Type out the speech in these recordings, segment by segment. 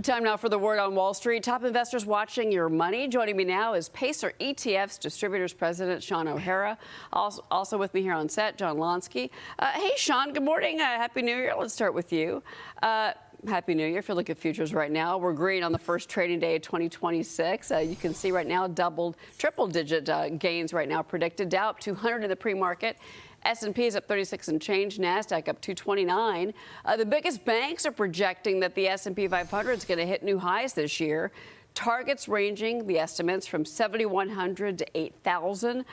Time now for the word on Wall Street. Top investors watching your money. Joining me now is Pacer ETFs Distributors President Sean O'Hara. Also with me here on set, John Lonsky. Hey, Sean, good morning. Happy New Year. Let's start with you. Happy New Year. If you look at futures right now, we're green on the first trading day of 2026. You can see right now triple-digit gains right now predicted. Dow up 200 in the pre-market. S&P is up 36 and change. NASDAQ up 229. The biggest banks are projecting that the S&P 500 is going to hit new highs this year. Targets ranging the estimates from 7,100 to 8,000,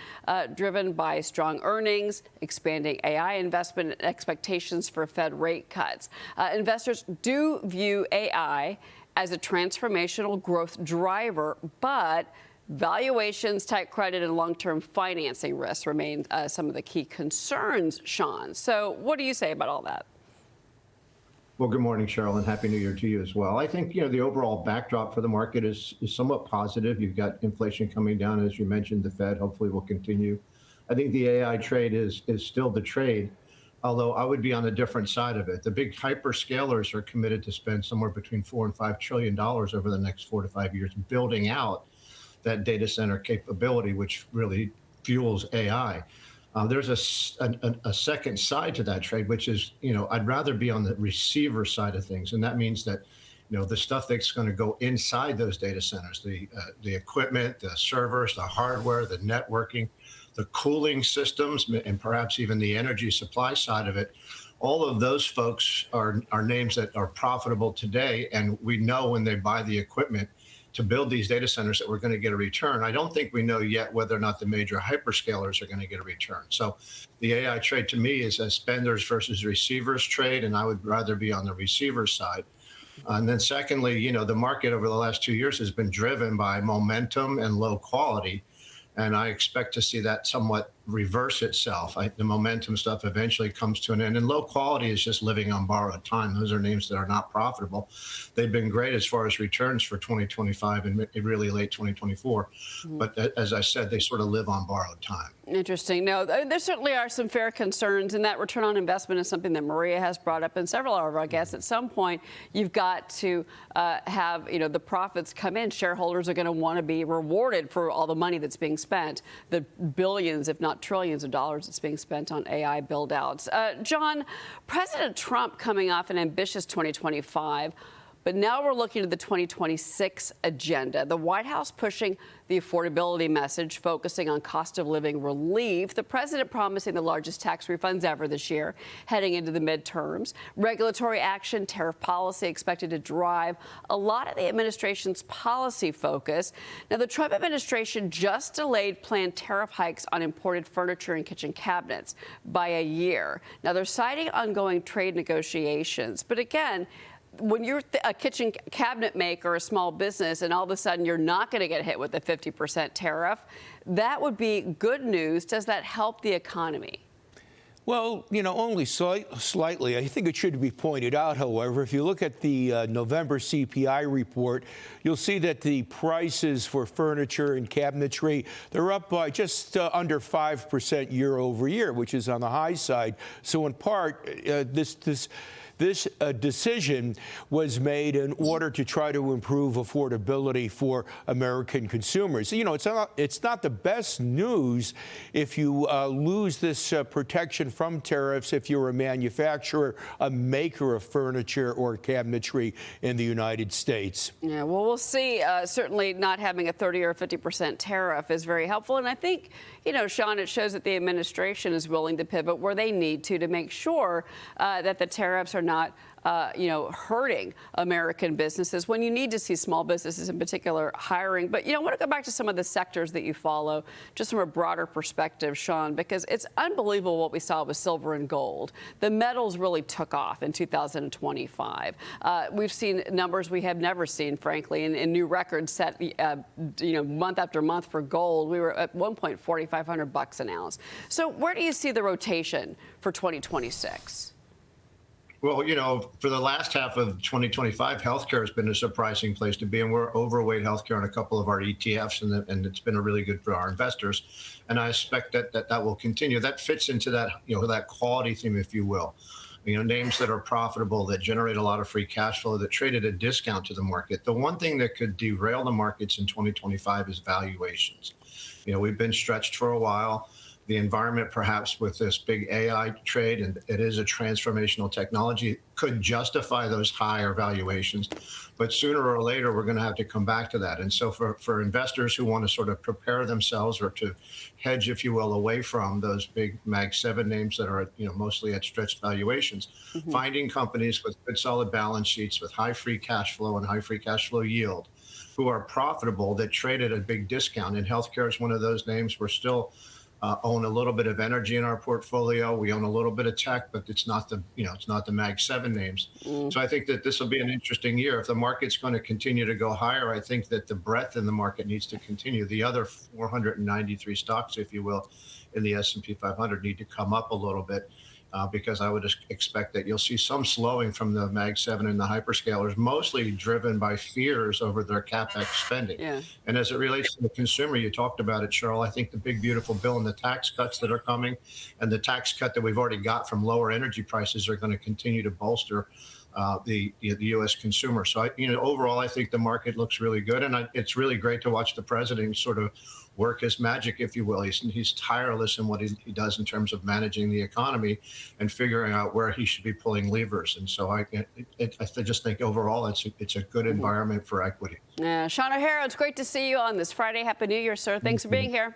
driven by strong earnings, expanding AI investment, and expectations for Fed rate cuts. Investors do view AI as a transformational growth driver, but valuations, tight credit, and long-term financing risks remain some of the key concerns, Sean. So what do you say about all that? Well, good morning, Cheryl, and Happy New Year to you as well. I think, the overall backdrop for the market is somewhat positive. You've got inflation coming down, as you mentioned. The Fed hopefully will continue. I think the AI trade is still the trade, although I would be on a different side of it. The big hyperscalers are committed to spend somewhere between $4 and $5 trillion over the next 4 to 5 years building out that data center capability, which really fuels AI. There's a second side to that trade, which is, I'd rather be on the receiver side of things. And that means that, the stuff that's going to go inside those data centers, the equipment, the servers, the hardware, the networking, the cooling systems, and perhaps even the energy supply side of it. All of those folks are names that are profitable today. And we know when they buy the equipment to build these data centers that we're going to get a return. I don't think we know yet whether or not the major hyperscalers are going to get a return. So the AI trade to me is a spenders versus receivers trade, and I would rather be on the receiver side. And then secondly, the market over the last 2 years has been driven by momentum and low quality. And I expect to see that somewhat reverse itself. The momentum stuff eventually comes to an end. And low quality is just living on borrowed time. Those are names that are not profitable. They've been great as far as returns for 2025 and really late 2024. But as I said, they sort of live on borrowed time. Interesting. No, there certainly are some fair concerns, and that return on investment is something that Maria has brought up and several of our guests. At some point, you've got to have the profits come in. Shareholders are going to want to be rewarded for all the money that's being spent, the billions, if not trillions of dollars that's being spent on AI build-outs. John, President Trump coming off an ambitious 2025. But now we're looking at the 2026 agenda. The White House pushing the affordability message, focusing on cost of living relief. The president promising the largest tax refunds ever this year, heading into the midterms. Regulatory action, tariff policy expected to drive a lot of the administration's policy focus. Now, the Trump administration just delayed planned tariff hikes on imported furniture and kitchen cabinets by a year. Now, they're citing ongoing trade negotiations. But again, when you're a kitchen cabinet maker, a small business, and all of a sudden you're not going to get hit with a 50% tariff, that would be good news. Does that help the economy? Well, only slightly. I think it should be pointed out, however, if you look at the November CPI report, you'll see that the prices for furniture and cabinetry, they're up by just under 5% year over year, which is on the high side. So in part, this decision was made in order to try to improve affordability for American consumers. It's not the best news if you lose this protection from tariffs if you're a manufacturer, a maker of furniture or cabinetry in the United States. Yeah, well, we'll see. Certainly not having a 30 or 50% tariff is very helpful. And I think, Sean, it shows that the administration is willing to pivot where they need to make sure that the tariffs are not hurting American businesses when you need to see small businesses in particular hiring. But, I want to go back to some of the sectors that you follow, just from a broader perspective, Sean, because it's unbelievable what we saw with silver and gold. The metals really took off in 2025. We've seen numbers we have never seen, frankly, and new records set, month after month for gold. We were at $1,450 an ounce. So where do you see the rotation for 2026? Well, for the last half of 2025, healthcare has been a surprising place to be, and we're overweight healthcare on a couple of our ETFs, and it's been really good for our investors. And I expect that will continue. That fits into that, that quality theme, if you will. names that are profitable, that generate a lot of free cash flow, that trade at a discount to the market. The one thing that could derail the markets in 2025 is valuations. We've been stretched for a while. The environment, perhaps with this big AI trade, and it is a transformational technology, could justify those higher valuations. But sooner or later, we're going to have to come back to that. And so for investors who want to sort of prepare themselves or to hedge, if you will, away from those big Mag 7 names that are mostly at stretched valuations, finding companies with good solid balance sheets, with high free cash flow and high free cash flow yield, who are profitable, that trade at a big discount. And healthcare is one of those names. We're still own a little bit of energy in our portfolio. We own a little bit of tech, but it's not the Mag 7 names. So I think that this will be an interesting year. If the market's going to continue to go higher, I think that the breadth in the market needs to continue. The other 493 stocks, if you will, in the S&P 500 need to come up a little bit. Because I would expect that you'll see some slowing from the Mag 7 and the hyperscalers, mostly driven by fears over their CapEx spending. Yeah. And as it relates to the consumer, you talked about it, Cheryl. I think the big, beautiful bill and the tax cuts that are coming, and the tax cut that we've already got from lower energy prices, are going to continue to bolster the U.S. consumer. So, overall, I think the market looks really good, and it's really great to watch the president sort of work his magic, if you will. He's tireless in what he does in terms of managing the economy and figuring out where he should be pulling levers. And so I just think overall it's a good environment for equity. Sean O'Hara, it's great to see you on this Friday. Happy New Year, sir. Thanks for being here.